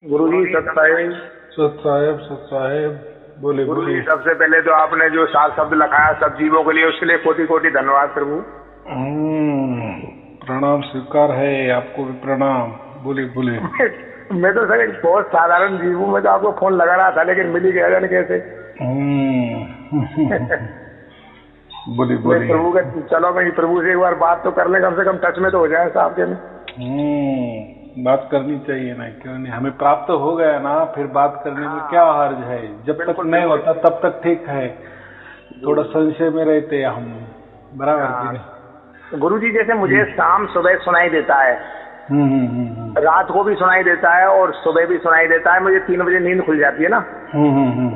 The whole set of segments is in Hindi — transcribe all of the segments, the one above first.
गुरुजी सत साहिब। सत साहेब, सत साहेब, बोले गुरुजी बोले। सबसे पहले तो आपने जो 7 शब्द लिखाया सब जीवों के लिए, उसके लिए कोटि कोटि धन्यवाद प्रभु। प्रणाम स्वीकार है, आपको भी प्रणाम। बोले बोले। मैं तो सर एक बहुत साधारण जीव हूँ, मैं तो आपको फोन लगा रहा था लेकिन मिल ही गया जाने कैसे। बोले बोले। प्रभु का चलो मैं प्रभु से एक बार बात तो कर ले, कम से कम टच में तो हो जाए साहब के में। बात करनी चाहिए ना, क्यों नहीं। हमें प्राप्त हो गया ना, फिर बात करने में क्या हर्ज है। जब तक नहीं होता तब तक ठीक है, थोड़ा संशय में रहते हम, बराबर। गुरुजी जैसे मुझे शाम सुबह सुनाई देता है, रात को भी सुनाई देता है और सुबह भी सुनाई देता है। मुझे 3 बजे नींद खुल जाती है ना,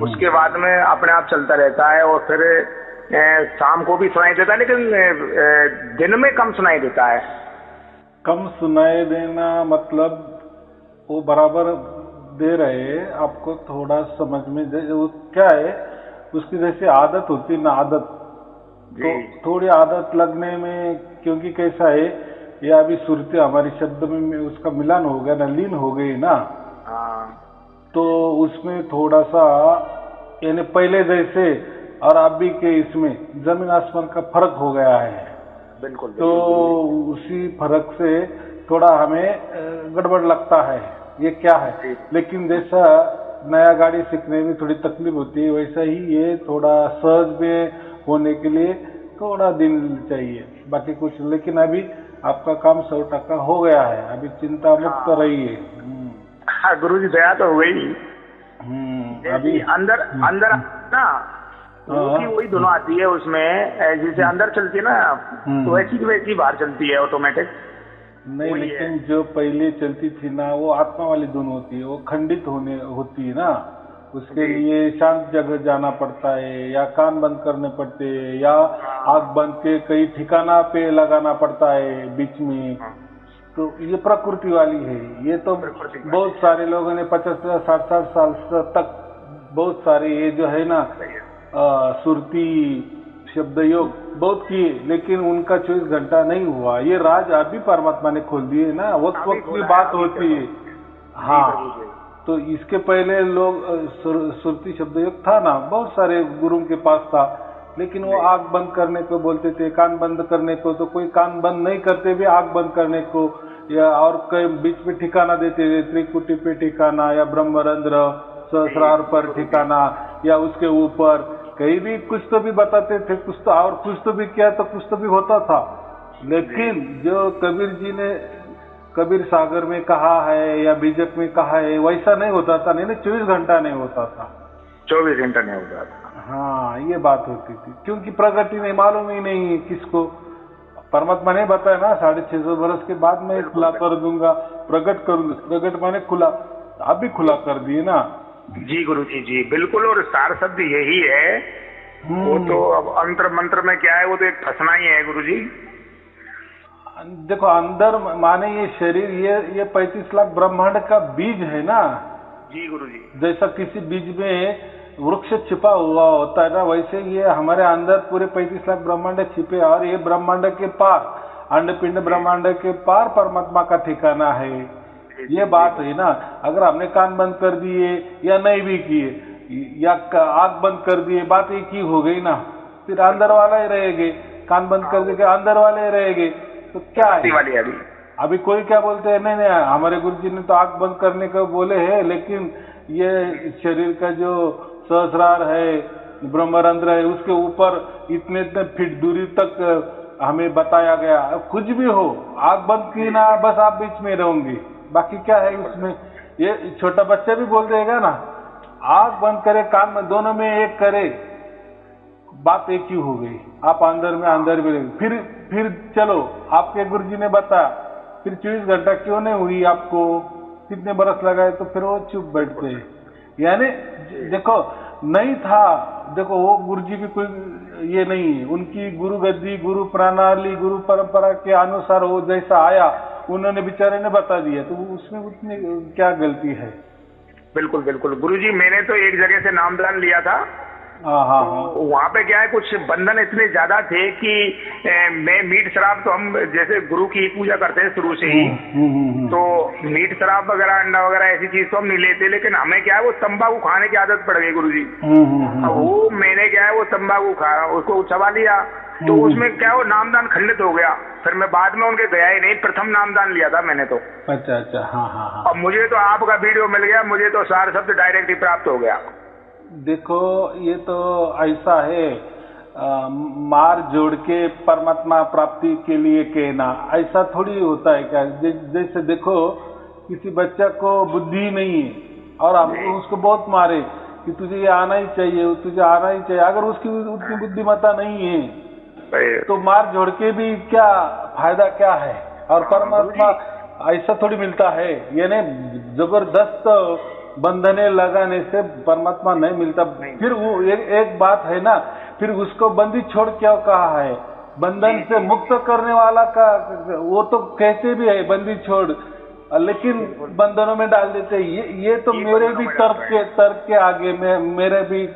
उसके बाद में अपने आप चलता रहता है। और फिर शाम को भी सुनाई देता है, लेकिन दिन में कम सुनाई देता है। कम सुनाई देना मतलब वो बराबर दे रहे आपको, थोड़ा समझ में वो क्या है, उसकी जैसे आदत होती है ना, आदत तो थोड़ी आदत लगने में, क्योंकि कैसा है ये अभी सुरती हमारी शब्द में उसका मिलान हो गया ना, लीन हो गई ना, तो उसमें थोड़ा सा यानी पहले जैसे और अभी के इसमें जमीन आसमान का फर्क हो गया है। बिल्कुल। तो उसी फर्क से थोड़ा हमें गड़बड़ लगता है, ये क्या है। लेकिन जैसा नया गाड़ी सीखने में थोड़ी तकलीफ होती है, वैसा ही ये थोड़ा सहज में होने के लिए थोड़ा दिन चाहिए, बाकी कुछ। लेकिन अभी आपका काम 100% हो गया है, अभी चिंता मुक्त रहिए। हाँ गुरुजी, दया तो हो गई। अभी अंदर अंदर ना वही दोनों आती है उसमें, जैसे अंदर चलती है ना, तो वैसी की वैसी बाहर चलती है ऑटोमेटिक। नहीं, लेकिन जो पहले चलती थी ना, वो आत्मा वाली धुन होती है, वो खंडित होती है ना, उसके लिए शांत जगह जाना पड़ता है, या कान बंद करने पड़ते हैं, या आंख बंद के कई ठिकाना पे लगाना पड़ता है बीच में। तो ये प्रकृति वाली है। ये तो बहुत सारे लोगों ने 50-60 साल तक बहुत सारे ये जो है ना सुरती शब्द योग बहुत किए, लेकिन उनका 24 घंटा नहीं हुआ। ये राज अभी परमात्मा ने खोल दिए ना, वक्त वक्त की बात होती है। हाँ, तो इसके पहले लोग सुरती शब्द योग था ना, बहुत सारे गुरुओं के पास था, लेकिन वो आंख बंद करने को बोलते थे, कान बंद करने को, तो कोई कान बंद नहीं करते भी आंख बंद करने को, या और कई बीच में ठिकाना देते थे, त्रिकुटी पे ठिकाना, या ब्रह्मरंध्र सहस्रार पर ठिकाना, या उसके ऊपर कहीं भी कुछ तो भी बताते थे, कुछ तो और कुछ तो भी किया तो कुछ तो भी होता था। लेकिन जो कबीर जी ने कबीर सागर में कहा है या बीजक में कहा है, वैसा नहीं होता था। नहीं 24 घंटा नहीं होता था, 24 घंटा नहीं होता था। हाँ, ये बात होती थी, क्योंकि प्रगति नहीं, मालूम ही नहीं है किसको। परमात्मा ने बताया ना, 650 वर्ष के बाद मैं खुला कर दूंगा, प्रकट करूंगा। प्रकट माने खुला, आप भी खुला कर दिए ना। जी गुरुजी, जी बिल्कुल। और सार शब्द यही है। वो तो अब अंतर मंत्र में क्या है, वो तो एक फंसना ही है गुरुजी। देखो, अंदर माने ये शरीर, ये 35 लाख ब्रह्मांड का बीज है ना। जी गुरुजी। जैसा किसी बीज में वृक्ष छिपा हुआ होता है ना, वैसे ये हमारे अंदर पूरे 35 लाख ब्रह्मांड छिपे, और ये ब्रह्मांड के पार, अंड पिंड ब्रह्मांड के पार परमात्मा का ठिकाना है। ये बात है ना। अगर हमने कान बंद कर दिए या नहीं भी किए, या आंख बंद कर दिए, बात एक ही हो गई ना। फिर अंदर वाला ही रहेंगे, कान बंद कर देंगे अंदर वाले रहेंगे, तो क्या है। अभी कोई क्या बोलते हैं, नहीं हमारे गुरुजी ने तो आंख बंद करने को बोले हैं, लेकिन ये शरीर का जो सहस्रार है, ब्रह्मरंध्र है, उसके ऊपर इतने फीट दूरी तक हमें बताया गया। कुछ भी हो, आंख बंद की ना, बस आप बीच में रहोगे, बाकी क्या है उसमें। ये छोटा बच्चा भी बोल देगा ना, आंख बंद करे कान में, दोनों में एक करे, बात एक ही हो गई। आप अंदर में अंदर भी रहे। फिर चलो, आपके गुरुजी ने बताया, फिर 24 घंटा क्यों नहीं हुई आपको, कितने बरस लगाए, तो फिर वो चुप बैठते हैं। यानी देखो, नहीं था, देखो वो गुरुजी भी कोई ये नहीं है, उनकी गुरु गद्दी, गुरु प्रणाली, गुरु परंपरा के अनुसार वो जैसा आया उन्होंने बेचारे ने बता दिया, तो उसमें उतनी क्या गलती है। बिल्कुल बिल्कुल गुरुजी, मैंने तो एक जगह से नामदान लिया था, तो वहाँ पे क्या है, कुछ बंधन इतने ज्यादा थे कि मैं मीट शराब, तो हम जैसे गुरु की पूजा करते हैं शुरू से ही, तो मीट शराब वगैरह अंडा वगैरह ऐसी चीज तो हम नहीं लेते, लेकिन हमें क्या है वो तंबाकू खाने की आदत पड़ गई गुरुजी। वो मैंने क्या है वो तंबाकू खाया, उसको चबा लिया, तो उसमें क्या वो नामदान खंडित हो गया। फिर मैं बाद में उनके गया ही नहीं, प्रथम नामदान लिया था मैंने तो। अच्छा। हाँ। अब मुझे तो आपका वीडियो मिल गया, मुझे तो सारे शब्द डायरेक्ट ही प्राप्त हो गया। देखो ये तो ऐसा है, मार जोड़ के परमात्मा प्राप्ति के लिए कहना ऐसा थोड़ी होता है क्या। जैसे देखो किसी बच्चा को बुद्धि नहीं है और आप उसको बहुत मारे कि तुझे ये आना ही चाहिए, तुझे आना ही चाहिए, अगर उसकी उतनी बुद्धिमत्ता नहीं है तो मार जोड़ के भी क्या फायदा क्या है। और परमात्मा ऐसा थोड़ी मिलता है, यानी जबरदस्त बंधने लगाने से परमात्मा नहीं मिलता। फिर वो एक बात है ना, फिर उसको बंदी छोड़ क्या कहा है, बंधन से मुक्त करने वाला का वो तो कहते भी है बंदी छोड़, लेकिन बंधनों में डाल देते हैं। ये तो मेरे भी तर्क के आगे में मेरे भी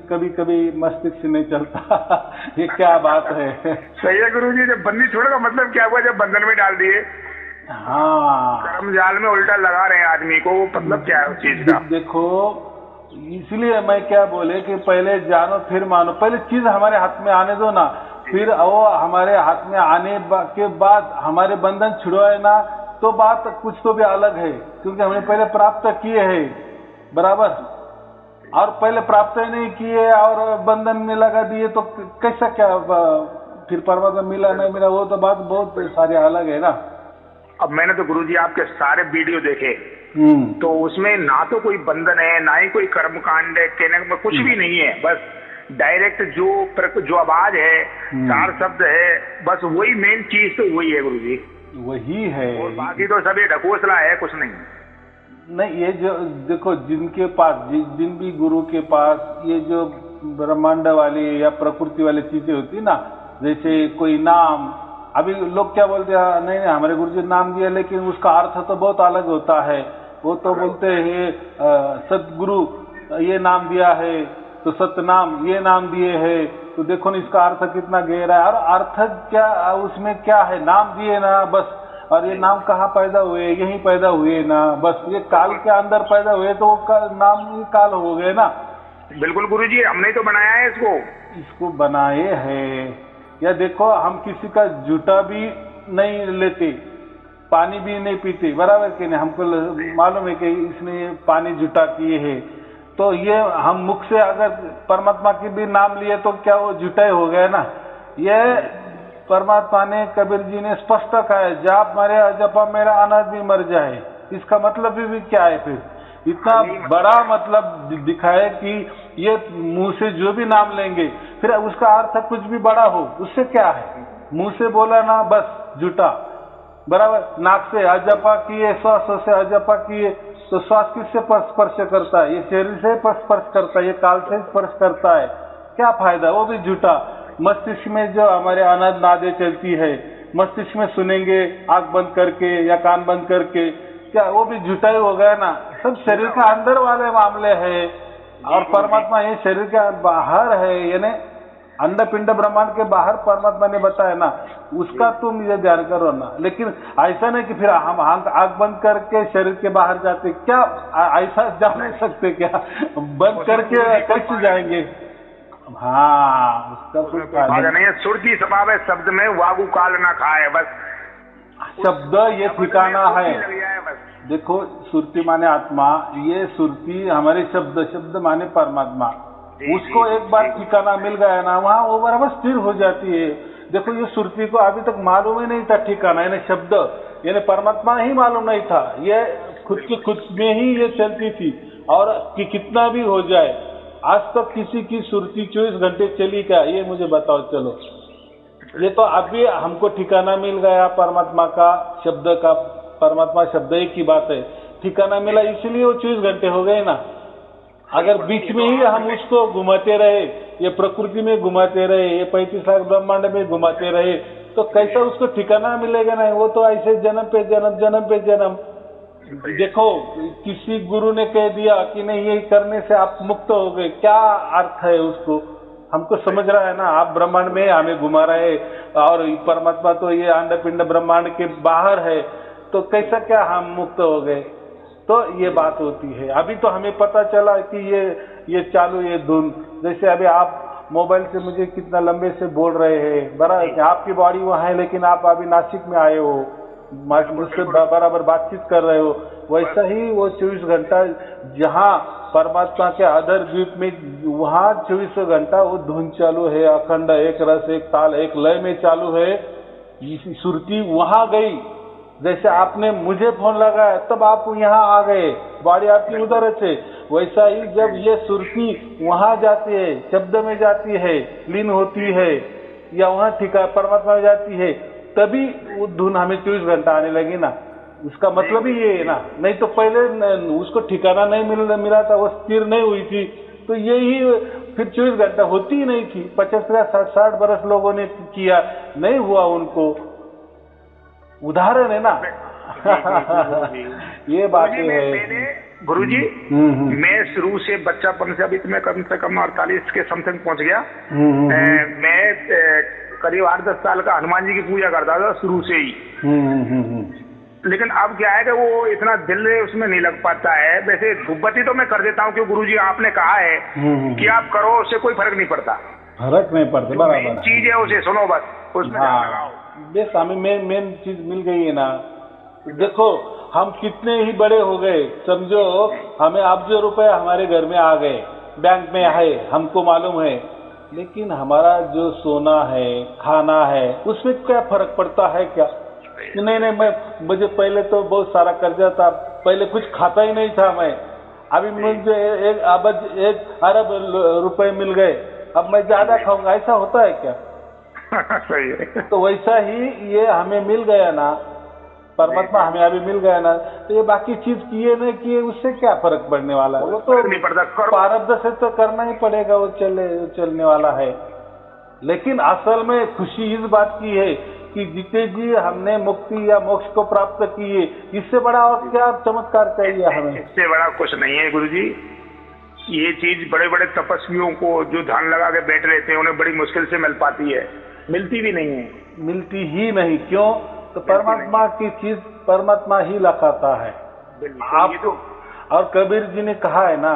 कभी कभी मस्तिष्क नहीं चलता। ये क्या बात है। सही है गुरुजी, जब बंदी छोड़ का मतलब क्या हुआ, जब बंधन में डाल दिए। हाँ, कर्म जाल में उल्टा लगा रहे हैं आदमी को, मतलब क्या है उस चीज का। देखो इसलिए मैं क्या बोले कि पहले जानो फिर मानो, पहले चीज हमारे हाथ में आने दो ना, फिर वो हमारे हाथ में आने के बाद हमारे बंधन छुड़वाए ना, तो बात कुछ तो भी अलग है, क्योंकि हमने पहले प्राप्त किए हैं बराबर, और पहले प्राप्त ही नहीं किए और बंधन में लगा दिए तो कैसा क्या फिर परमात्मा मिला नहीं मिला, वो तो बात बहुत सारी अलग है ना। अब मैंने तो गुरुजी आपके सारे वीडियो देखे, तो उसमें ना तो कोई बंधन है, ना ही कोई कर्मकांड है, कहने में कुछ भी नहीं है, बस डायरेक्ट जो आवाज है, चार शब्द है, बस वही मेन चीज तो वही है गुरुजी, वही है, और बाकी तो सब ये ढकोसला है, कुछ नहीं। ये जो देखो जिनके पास जिन भी गुरु के पास ये जो ब्रह्मांड वाली या प्रकृति वाली चीजें होती ना, जैसे कोई नाम, अभी लोग क्या बोलते हैं, नहीं हमारे गुरु जी नाम दिया, लेकिन उसका अर्थ तो बहुत अलग होता है। वो तो बोलते हैं सतगुरु ये नाम दिया है, तो सतनाम ये नाम दिए है, तो देखो ना इसका अर्थ कितना गहरा है। और अर्थ क्या उसमें क्या है, नाम दिए ना बस, और ये नाम कहाँ पैदा हुए, यहीं पैदा हुए ना बस, ये काल के अंदर पैदा हुए तो वो नाम ही काल हो गए ना। बिल्कुल गुरुजी, हमने तो बनाया है इसको बनाए हैं। या देखो हम किसी का जूता भी नहीं लेते, पानी भी नहीं पीते, बराबर कि नहीं, हमको मालूम है कि इसने पानी जूता किए है, तो ये हम मुख से अगर परमात्मा की भी नाम लिए तो क्या वो जुटाई हो गया ना। ये परमात्मा ने, कबीर जी ने स्पष्ट कहा है, जाप मारे अजपा मेरा अनाज भी मर जाए। इसका मतलब भी क्या है, फिर इतना बड़ा मतलब दिखाए कि ये मुंह से जो भी नाम लेंगे फिर उसका अर्थ कुछ भी बड़ा हो, उससे क्या है, मुंह से बोला ना बस झूठा, बराबर। नाक से अजपा किए, श्वास से अजपा किए, तो श्वास किससे स्पर्श करता है, ये शरीर से स्पर्श करता है, ये काल से स्पर्श करता है, क्या फायदा, वो भी झूठा। मस्तिष्क में जो हमारे अनाद नादे चलती है, मस्तिष्क में सुनेंगे आंख बंद करके या कान बंद करके, क्या वो भी झूठा ही हो गया ना। सब शरीर के अंदर वाले मामले हैं, और परमात्मा ये शरीर के बाहर है, यानी अंड पिंड ब्रह्मांड के बाहर परमात्मा ने बताया ना, उसका तुम ये ध्यान करो ना। लेकिन ऐसा नहीं कि फिर हम आंख बंद करके शरीर के बाहर जाते, क्या ऐसा जा नहीं सकते क्या, बंद करके कैसे जाएंगे। हाँ, उसका कुछ फायदा नहीं है। सुरती स्वभाव शब्द में वागु काल ना खाए, बस शब्द ये ठिकाना है। देखो सुरती माने आत्मा, ये सुरती हमारे शब्द माने परमात्मा, उसको एक बार ठिकाना मिल गया ना, वहाँ वो बराबर स्थिर हो जाती है। देखो ये सुरती को अभी तक मालूम ही नहीं था ठिकाना, यानी शब्द यानी परमात्मा ही मालूम नहीं था, ये खुद में ही ये चलती थी। और कि कितना भी हो जाए, आज तक किसी की सुरती 24 घंटे चली क्या, ये मुझे बताओ। चलो ये तो अभी हमको ठिकाना मिल गया परमात्मा का शब्द का, परमात्मा शब्द एक की बात है, ठिकाना मिला इसलिए वो 24 घंटे हो गए ना। अगर बीच में ही हम उसको घुमाते रहे, ये प्रकृति में घुमाते रहे, ये 35 लाख ब्रह्मांड में घुमाते रहे, तो कैसा उसको ठिकाना मिलेगा नहीं। वो तो ऐसे जन्म पे जन्म, जन्म पे जन्म, देखो किसी गुरु ने कह दिया कि नहीं ये करने से आप मुक्त हो गए, क्या अर्थ है उसको? हमको समझ रहा है ना, आप ब्रह्मांड में हमें घुमा रहे और परमात्मा तो ये अंड पिंड ब्रह्मांड के बाहर है, तो कैसा क्या हम मुक्त हो गए? तो ये बात होती है। अभी तो हमें पता चला कि ये चालू ये धुन, जैसे अभी आप मोबाइल से मुझे कितना लंबे से बोल रहे हैं, बराबर आपकी बॉडी वहाँ है लेकिन आप अभी नासिक में आए हो, मुझसे बराबर बातचीत कर रहे हो, वैसा ही वो 24 घंटा जहाँ परमात्मा के अदर द्वीप में वहाँ 24 घंटा वो धुन चालू है, अखंड एक रस एक ताल एक लय में चालू है। सुरती वहाँ गई, जैसे आपने मुझे फोन लगाया तब आप यहाँ आ गए, बॉडी आपकी उधर है, वैसा ही जब ये सुरती वहाँ जाती है, शब्द में जाती है, लीन होती है, या वहाँ ठिकाना परमात्मा में जाती है, तभी वो धुन हमें 24 घंटा आने लगी ना। उसका मतलब ही ये है ना, नहीं तो पहले उसको ठिकाना नहीं मिला था, वो स्थिर नहीं हुई थी, तो यही फिर 24 घंटा होती ही नहीं थी। 50-60 बरस लोगों ने किया, नहीं हुआ उनको, उदाहरण है ना। ये बातें है गुरुजी। मैं शुरू से बच्चापन से अभी तो मैं कम से कम 48 के समथिंग पहुंच गया। मैं करीब 8-10 साल का हनुमान जी की पूजा करता था शुरू से ही। लेकिन अब क्या है कि वो इतना दिल उसमें नहीं लग पाता है। वैसे धूपबत्ती तो मैं कर देता हूँ, क्योंकि गुरुजी आपने कहा है कि आप करो, उससे कोई फर्क नहीं पड़ता। फर्क नहीं पड़ता, बराबर चीज है, उसे सुनो बस, उसमें लगाओ। बेस हमें मेन चीज मिल गई है ना। देखो हम कितने ही बड़े हो गए, समझो हमें अब्जों रुपए हमारे घर में आ गए, बैंक में आए, हमको मालूम है, लेकिन हमारा जो सोना है, खाना है, उसमें क्या फर्क पड़ता है क्या? नहीं, मुझे पहले तो बहुत सारा कर्जा था, पहले कुछ खाता ही नहीं था मैं, अभी मुझे 1 अरब रुपए मिल गए, अब मैं ज्यादा खाऊंगा, ऐसा होता है क्या? सही है। तो वैसा ही ये हमें मिल गया ना, परमात्मा हमें अभी मिल गया ना, तो ये बाकी चीज किए नहीं किए उससे क्या फर्क पड़ने वाला है? वो तो नहीं पड़ता, प्रारब्ध से तो करना ही पड़ेगा, वो चलने वाला है। लेकिन असल में खुशी इस बात की है कि जीते जी हमने मुक्ति या मोक्ष को प्राप्त किए, इससे बड़ा और क्या चमत्कार चाहिए हमें? इससे बड़ा कुछ नहीं है गुरुजी। ये चीज बड़े बड़े तपस्वियों को जो ध्यान लगा के बैठ रहते हैं, उन्हें बड़ी मुश्किल से मिल पाती है, मिलती भी नहीं है, मिलती ही नहीं। क्यों? तो परमात्मा की चीज परमात्मा ही लखाता है आपको। और कबीर जी ने कहा है ना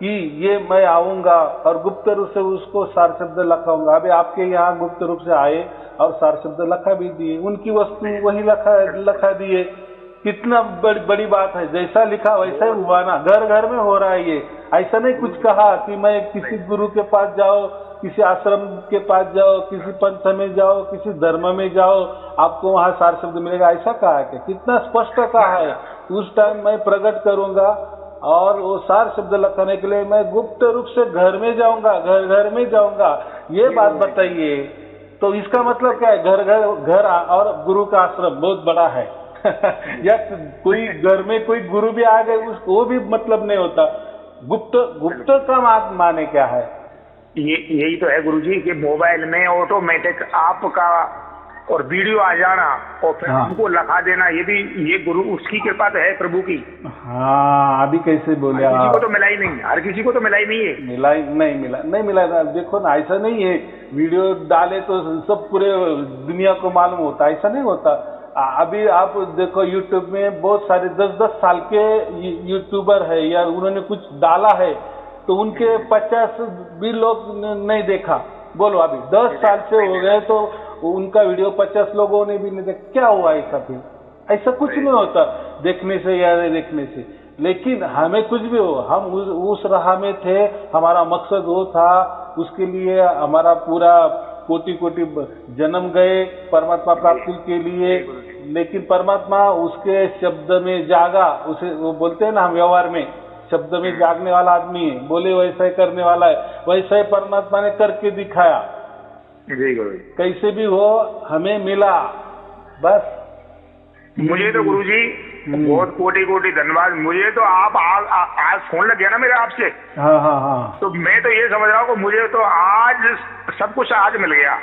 कि ये मैं आऊंगा और गुप्त रूप से उसको सार शब्द लखाऊंगा। अभी आपके यहाँ गुप्त रूप से आए और सार शब्द लखा भी दिए, उनकी वस्तु वही लखा दिए। कितना बड़ी बात है, जैसा लिखा वैसा ही हुआ ना, घर घर में हो रहा है ये। ऐसा नहीं कुछ कहा कि मैं किसी गुरु के पास जाओ, किसी आश्रम के पास जाओ, किसी पंथ में जाओ, किसी धर्म में जाओ, आपको वहाँ सार शब्द मिलेगा, ऐसा कहा है? कितना स्पष्ट कहा है। उस टाइम मैं प्रकट करूंगा और वो सार शब्द लिखने के लिए मैं गुप्त रूप से घर में जाऊंगा, घर घर में जाऊंगा, ये बात बताइए। तो इसका मतलब क्या है? घर और गुरु का आश्रम बहुत बड़ा है। या कोई घर में कोई गुरु भी आ गए, उसको वो भी मतलब नहीं होता। गुप्त का माने क्या है? यही तो है गुरुजी कि मोबाइल में ऑटोमेटिक आपका और वीडियो आ जाना और फिर हमको लिखा देना, ये गुरु उसकी कृपा तो है, प्रभु की। हाँ, अभी कैसे बोले आप? किसी को तो मिला ही नहीं, हर किसी को तो मिला ही नहीं है। नहीं मिला। देखो ना, ऐसा नहीं है वीडियो डाले तो सब पूरे दुनिया को मालूम होता, ऐसा नहीं होता। अभी आप देखो यूट्यूब में बहुत सारे 10-10 साल के यूट्यूबर है, या उन्होंने कुछ डाला है तो उनके 50 भी लोग नहीं देखा। बोलो अभी 10 साल से हो गए तो उनका वीडियो 50 लोगों ने भी नहीं देखा। क्या हुआ ऐसा? फिर ऐसा कुछ नहीं होता देखने से या नहीं देखने से। लेकिन हमें कुछ भी हो, हम उस राह में थे, हमारा मकसद वो था, उसके लिए हमारा पूरा कोटि जन्म गए परमात्मा प्राप्ति के लिए। लेकिन परमात्मा उसके शब्द में जागा, उसे वो बोलते हैं ना हम व्यवहार में, शब्द में जागने वाला आदमी है, बोले वैसा ही करने वाला है, वैसा ही परमात्मा ने करके दिखाया। कैसे भी हो हमें मिला बस। मुझे तो गुरुजी बहुत कोटि धन्यवाद। मुझे तो आप आज फोन लग गया ना मेरा आपसे। हाँ। तो मैं तो ये समझ रहा हूँ कि मुझे तो आज सब कुछ आज मिल गया।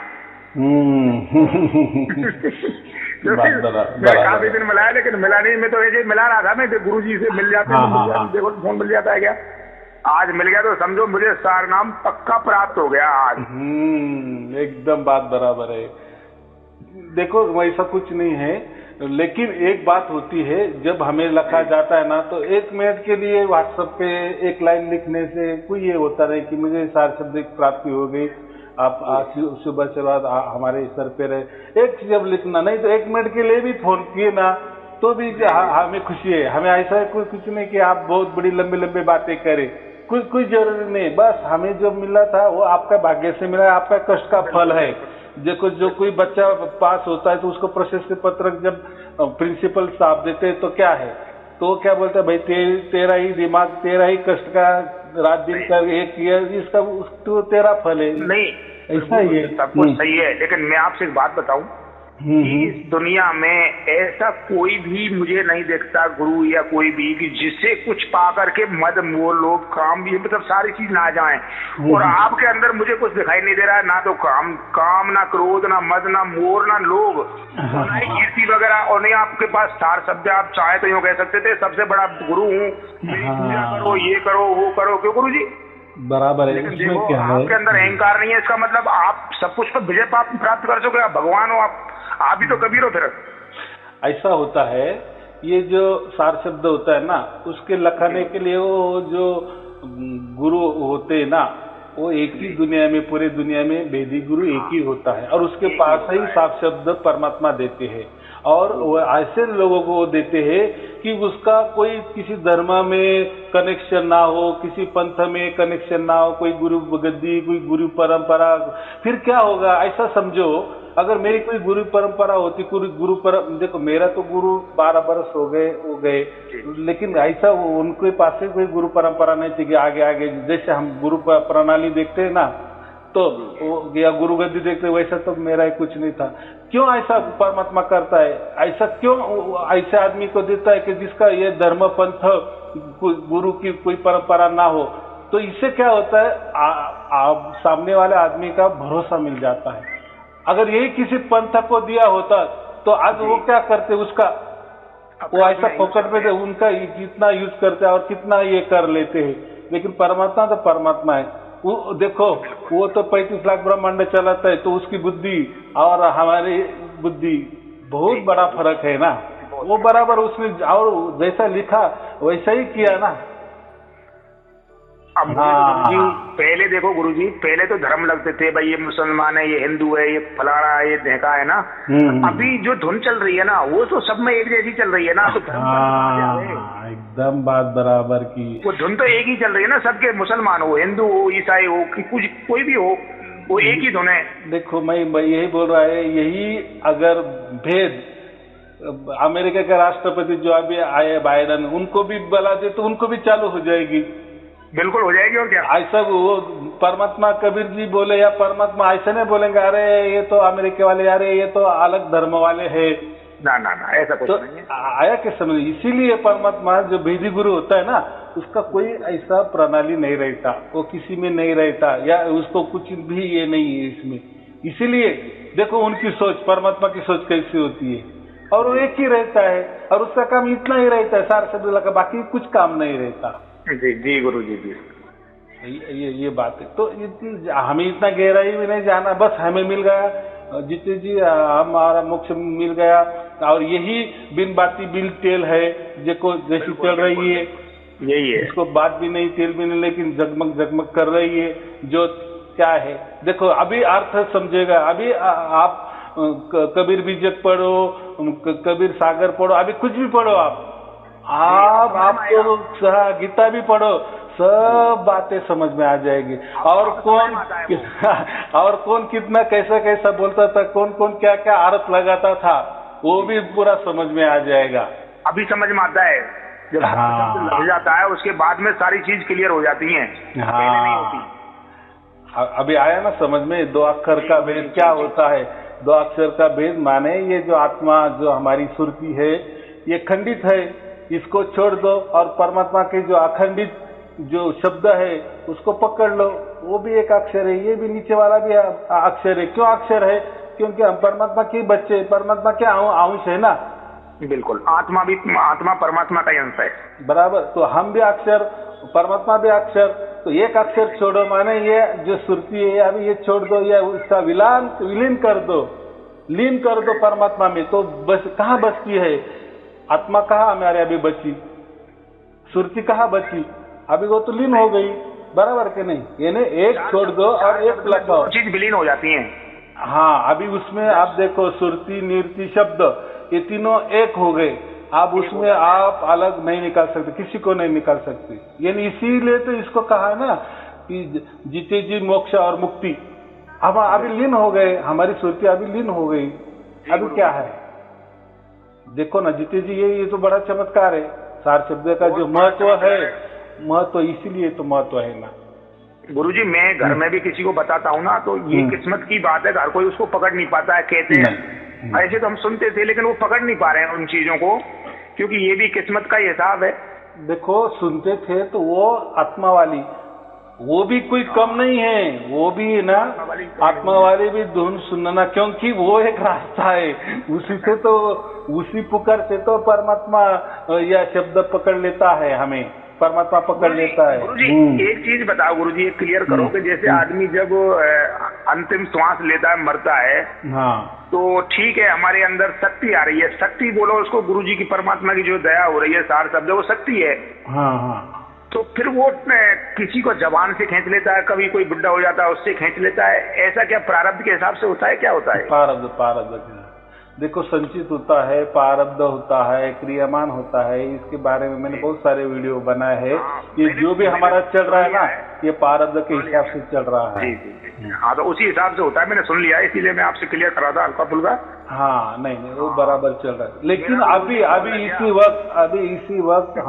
काफी दिन मिला है लेकिन मिला नहीं, मैं तो ऐसे मिला रहा था, मैं गुरु जी से मिल जाते हैं, देखो फोन मिल जाता है क्या, आज मिल गया तो समझो मुझे सार नाम पक्का प्राप्त हो गया आज। एकदम बात बराबर है। देखो वैसा कुछ नहीं है, लेकिन एक बात होती है, जब हमें लिखा जाता है ना तो 1 मिनट के लिए व्हाट्सएप पे 1 लाइन लिखने से कोई ये होता नहीं कि मुझे सार शब्द की प्राप्ति हो गई, आप सुबह से बाद हमारे सर पे रहे, एक जब लिखना नहीं तो 1 मिनट के लिए भी फोन किए ना तो भी हमें खुशी है। हमें ऐसा कुछ नहीं कि आप बहुत बड़ी लंबी लंबी बातें करें, कोई जरूरी नहीं, बस हमें जो मिला था वो आपका भाग्य से मिला, आपका कष्ट का फल है। देखो जो कोई बच्चा पास होता है तो उसको प्रशस्ति पत्रक जब प्रिंसिपल साहब देते हैं तो क्या है, तो क्या बोलते हैं, भाई तेरा ही दिमाग, तेरा ही कष्ट का रात दिन का एक किया, इसका तो तेरा फल है। नहीं ऐसा ही है, सब कुछ सही है, लेकिन मैं आपसे एक बात बताऊं, इस दुनिया में ऐसा कोई भी मुझे नहीं देखता गुरु या कोई भी कि जिससे कुछ पा करके मद मोह लोग काम भी मतलब सारी चीज ना जाए, और आपके अंदर मुझे कुछ दिखाई नहीं दे रहा है, ना तो काम ना क्रोध ना मद ना मोह ना लोभ ना कीर्ति वगैरह, और नहीं आपके पास सार शब्द, आप चाहे तो यूँ कह सकते थे सबसे बड़ा गुरु हूँ, पूजा करो, ये करो वो करो, क्यों गुरु जी बराबर है। इसमें क्या है, आपके अंदर अहंकार नहीं है, इसका मतलब आप सब कुछ पर विजय प्राप्त कर चुके, आप भगवान हो, आप भी तो कबीर हो। फिर ऐसा होता है, ये जो सार शब्द होता है ना, उसके लखाने के लिए वो जो गुरु होते हैं ना, वो एक ही दुनिया में, पूरे दुनिया में वेदी गुरु एक ही होता है, और उसके पास ही सार शब्द परमात्मा देते हैं, और वो ऐसे लोगों को देते हैं कि उसका कोई किसी धर्म में कनेक्शन ना हो, किसी पंथ में कनेक्शन ना हो, कोई गुरु गद्दी, कोई गुरु परंपरा। फिर क्या होगा, ऐसा समझो अगर मेरी कोई गुरु परंपरा होती, देखो मेरा तो गुरु 12 वर्ष हो गए, लेकिन ऐसा उनके पास से कोई गुरु परंपरा नहीं थी कि आगे जैसे हम गुरु प्रणाली देखते हैं ना, तो या गुरु गद्दी देखते, वैसा तो मेरा कुछ नहीं था। क्यों ऐसा परमात्मा करता है, ऐसा क्यों ऐसे आदमी को देता है कि जिसका ये धर्म पंथ गुरु की कोई परंपरा ना हो, तो इससे क्या होता है, आप सामने वाले आदमी का भरोसा मिल जाता है। अगर यही किसी पंथ को दिया होता तो आज वो क्या करते, उसका वो ऐसा पकड़ पे उनका कितना यूज करते हैं और कितना ये कर लेते हैं, लेकिन परमात्मा तो परमात्मा है। वो देखो, वो तो 35 लाख ब्रह्मांड चलाता है, तो उसकी बुद्धि और हमारी बुद्धि बहुत बड़ा फर्क है ना, वो बराबर उसने और जैसा लिखा वैसा ही किया ना। अब गुरुजी पहले देखो गुरुजी, पहले तो धर्म लगते थे, भाई ये मुसलमान है, ये हिंदू है, ये फलाना है, ये ढेका है ना। अभी जो धुन चल रही है ना, वो तो सब में एक जैसी चल रही है ना, तो एकदम बात बराबर की, वो धुन तो एक ही चल रही है ना, सबके, मुसलमान हो, हिंदू हो, ईसाई हो, कुछ कोई भी हो, वो एक ही धुन है। देखो मैं यही बोल रहा है, यही अगर भेद अमेरिका के राष्ट्रपति जो अभी आए बाइडेन, उनको भी बुला दे तो उनको भी चालू हो जाएगी, बिल्कुल हो जाएगी। और क्या ऐसा वो परमात्मा कबीर जी बोले या परमात्मा ऐसे नहीं बोलेंगे, अरे ये तो अमेरिका वाले, अरे ये तो अलग धर्म वाले है, ना ना ना, ऐसा कुछ नहीं है। आया के समझ, इसीलिए परमात्मा जो वेदी गुरु होता है ना, उसका कोई ऐसा प्रणाली नहीं रहता, वो किसी में नहीं रहता, या उसको कुछ भी ये नहीं है इसमें। इसीलिए देखो उनकी सोच, परमात्मा की सोच कैसी होती है, और वो एक ही रहता है, और उसका काम इतना ही रहता है सार शब्द का, बाकी कुछ काम नहीं रहता। जी जी गुरु जी जी, ये बात है। तो हमें इतना गहराई में नहीं जाना, बस हमें मिल गया जितने जी, हमारा मोक्ष मिल गया, और यही बिन बाती बिल तेल है, जैसी चल रही है, यही है, इसको बात भी नहीं तेल भी नहीं, लेकिन जगमग जगमग कर रही है। जो क्या है, देखो अभी अर्थ समझेगा, अभी आप कबीर बीजक पढ़ो, कबीर सागर पढ़ो, अभी कुछ भी पढ़ो आप तो गीता भी पढ़ो, सब बातें समझ में आ जाएगी। और कौन कितना कैसा बोलता था, कौन क्या क्या अर्थ लगाता था, वो भी पूरा समझ में आ जाएगा। अभी समझ में आता है, जब लग जाता है उसके बाद में सारी चीज क्लियर हो जाती है, पहले नहीं होती। अभी आया ना समझ में, 2 अक्षर का भेद क्या होता है। 2 अक्षर का भेद माने ये जो आत्मा, जो हमारी सुरती है, ये खंडित है, इसको छोड़ दो, और परमात्मा के जो अखंडित जो शब्द है उसको पकड़ लो, वो भी एक अक्षर है, ये भी नीचे वाला भी अक्षर है। क्यों अक्षर है, क्योंकि हम परमात्मा के बच्चे, परमात्मा के अंश है ना। बिल्कुल, आत्मा परमात्मा का अंश है। बराबर, तो हम भी अक्षर, परमात्मा भी अक्षर, तो एक अक्षर छोड़ो, माने ये जो सुरती है अभी ये छोड़ दो, या उसका विलीन कर दो, लीन कर दो परमात्मा में, तो बस कहाँ बचती है आत्मा? कहाँ हमारे अभी बची? सुरती कहाँ बची? अभी वो तो लीन हो गई, बराबर के नहीं? यानी एक छोड़ दो और एक लगाओ, चीज विलीन हो जाती है। हाँ, अभी उसमें आप देखो सुरती, नीरती, शब्द, ये तीनों एक हो गए। अब उसमें आप अलग नहीं निकाल सकते, किसी को नहीं निकाल सकते। यानी इसीलिए तो इसको कहा है ना कि जीते जी मोक्ष और मुक्ति। हम अभी लीन हो गए, हमारी सुरती अभी लीन हो गई। अभी क्या है देखो ना जीते जी, ये तो बड़ा चमत्कार है। सार शब्द का जो महत्व है, महत्व इसीलिए तो महत्व है ना। गुरुजी, मैं घर में भी किसी को बताता हूँ ना, तो ये किस्मत की बात है, हर कोई उसको पकड़ नहीं पाता है। कहते हैं ऐसे तो हम सुनते थे, लेकिन वो पकड़ नहीं पा रहे हैं उन चीजों को, क्योंकि ये भी किस्मत का हिसाब है। देखो, सुनते थे तो वो आत्मा वाली, वो भी कोई कम नहीं है, वो भी ना आत्मा वाली भी धुन सुनना, क्योंकि वो एक रास्ता है। उसी से तो, उसी पुकार से तो परमात्मा या शब्द पकड़ लेता है, हमें परमात्मा पकड़ लेता है। गुरुजी, एक चीज बताओ गुरुजी, एक क्लियर करो कि जैसे आदमी जब अंतिम श्वास लेता है, मरता है, हाँ, तो ठीक है, हमारे अंदर शक्ति आ रही है। शक्ति बोलो उसको, गुरुजी की परमात्मा की जो दया हो रही है, सार शब्द वो शक्ति है। हाँ हाँ, तो फिर वो किसी को जबान से खींच लेता है, कभी कोई बुढ़ा हो जाता है उससे खींच लेता है। ऐसा क्या प्रारब्ध के हिसाब से होता है, क्या होता है? प्रारब्ध देखो, संचित होता है, प्रारब्ध होता है, क्रियामान होता है। इसके बारे में मैंने बहुत सारे वीडियो बनाए हैं। ये जो भी हमारा चल रहा है ना, ये प्रारब्ध के हिसाब से चल रहा है। हाँ, तो उसी हिसाब से होता है, मैंने सुन लिया, इसीलिए मैं आपसे क्लियर करा था हल्का फुल्का। हाँ, नहीं वो बराबर चल रहा है। लेकिन अभी इसी वक्त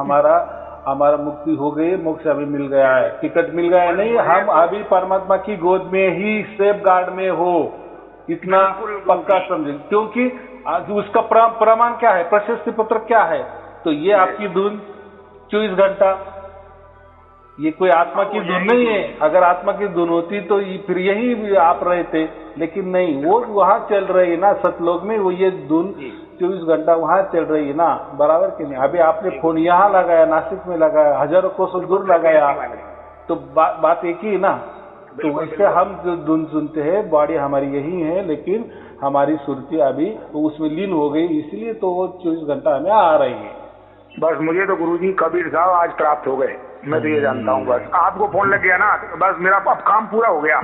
हमारा मुक्ति हो गई, मोक्ष अभी मिल गया है, टिकट मिल गया है। नहीं, हम अभी परमात्मा की गोद में ही सेफ गार्ड में हो, इतना पक्का समझे। क्योंकि उसका प्रमाण क्या है, प्रशस्ति पत्र क्या है? तो ये आपकी धुन 24 घंटा, ये कोई आत्मा की धुन नहीं है। अगर आत्मा की धुन होती तो फिर यही भी आप रहते, लेकिन नहीं, वो वहां चल रही है ना सतलोक में, वो ये धुन 24 घंटा वहां चल रही है ना, बराबर कि नहीं? अभी आपने फोन यहाँ लगाया, नासिक में लगाया, हजारों कोसों दूर लगाया, तो बात एक ही है ना। तो वैसे हम जो धुन सुनते हैं, बॉडी हमारी यही है, लेकिन हमारी सुरती अभी उसमें लीन हो गई, इसलिए तो वो 24 घंटा हमें आ रही है। बस मुझे तो गुरुजी कबीर साहब आज प्राप्त हो गए, मैं तो ये जानता हूँ। बस आपको फोन लग गया ना, तो बस मेरा अब काम पूरा हो गया।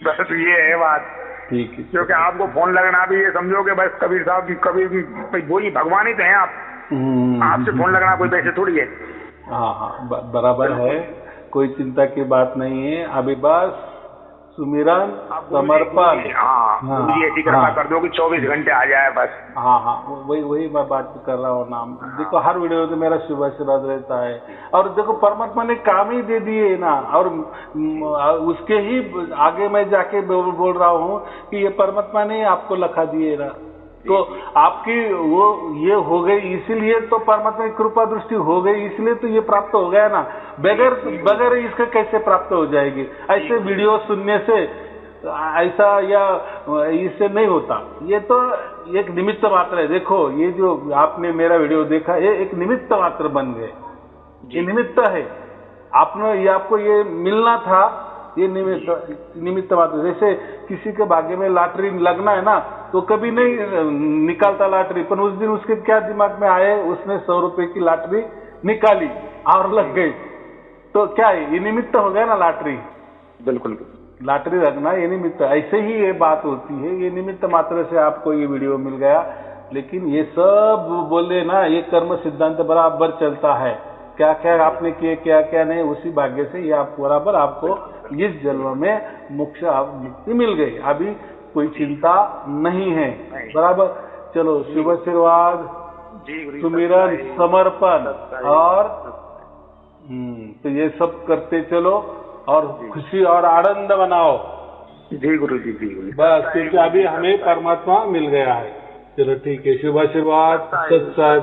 बस ये है बात, ठीक है। क्योंकि आपको फोन लगना भी ये समझो कि बस कबीर साहब कबीर वही भगवान ही तो हैं आप। आपसे फोन लगना कोई वैसे थोड़ी है। हाँ, बराबर है, कोई चिंता की बात नहीं है। अभी बस सुमिरन, समर्पण, गुरुजी ऐसी कृपा कर दो कि 24 घंटे आ जाए बस। हाँ, वही मैं बात कर रहा हूँ नाम। देखो, हर वीडियो में मेरा शुभ आशीर्वाद रहता है। और देखो, परमात्मा ने काम ही दे दिए ना, और उसके ही आगे मैं जाके बोल रहा हूँ कि ये परमात्मा ने आपको लिखा दिए ना, तो आपकी वो ये हो गई, इसीलिए तो परमात्मा की कृपा दृष्टि हो गई, इसलिए तो ये प्राप्त हो गया ना। बगैर इसके कैसे प्राप्त हो जाएगी? ऐसे वीडियो सुनने से ऐसा या इससे नहीं होता। ये तो एक निमित्त मात्र है। देखो, ये जो आपने मेरा वीडियो देखा, ये एक निमित्त मात्र बन गए, ये निमित्त है। आपको ये मिलना था, ये निमित्त मात्र। जैसे किसी के भाग्य में लॉटरी लगना है ना, तो कभी नहीं निकालता लॉटरी, पर उस दिन उसके क्या दिमाग में आए, उसने 100 रुपए की लॉटरी निकाली और लग गई, तो क्या है, ये निमित्त हो गया ना लॉटरी। बिल्कुल, लॉटरी रखना ये निमित्त। ऐसे ही ये बात होती है, ये निमित्त मात्र से आपको ये वीडियो मिल गया। लेकिन ये सब बोले ना, ये कर्म सिद्धांत बराबर चलता है। क्या क्या आपने किए, क्या क्या नहीं, उसी भाग्य से ये आप बराबर आपको इस जन्म में मोक्ष मुक्ति मिल गई। अभी कोई चिंता नहीं है, बराबर। चलो, शुभ आशीर्वाद, सुमिरन, समर्पण, और तो ये सब करते चलो और खुशी और आनंद बनाओ। जी गुरुजी, जी गुरुजी। बस, क्योंकि अभी हमें परमात्मा मिल गया है। चलो ठीक है, शुभ आशीर्वाद, सत्संग।